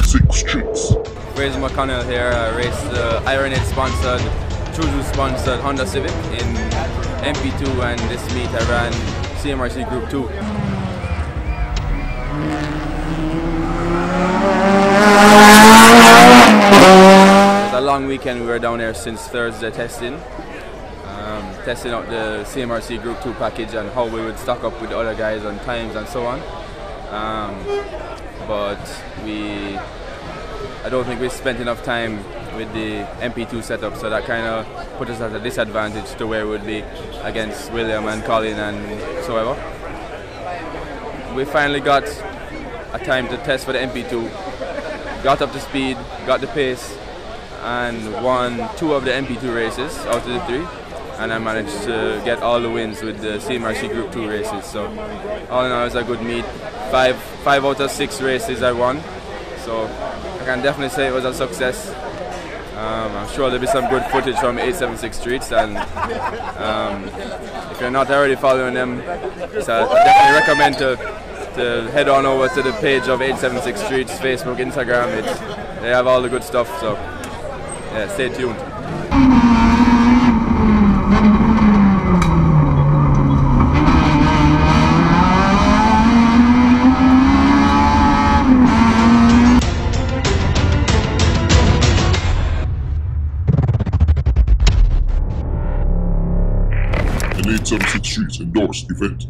876 streets. Fraser McConnell here. I raced the Ironhead sponsored, Chuju sponsored Honda Civic in MP2, and this meet I ran CMRC Group 2. It was a long weekend. We were down there since Thursday testing out the CMRC Group 2 package and how we would stock up with the other guys on times and so on. But I don't think we spent enough time with the MP2 setup, so that kind of put us at a disadvantage to where we would be against William and Colin and so ever. We finally got a time to test for the MP2, got up to speed, got the pace, and won 2 of the MP2 races out of the 3. And I managed to get all the wins with the CMRC Group 2 races. So all in all, it was a good meet. 5 out of 6 races I won. So I can definitely say it was a success. I'm sure there'll be some good footage from 876 Streets, and if you're not already following them, so I definitely recommend to head on over to the page of 876 Streets, Facebook, Instagram. They have all the good stuff, so yeah, stay tuned. An 876 Streets endorsed event.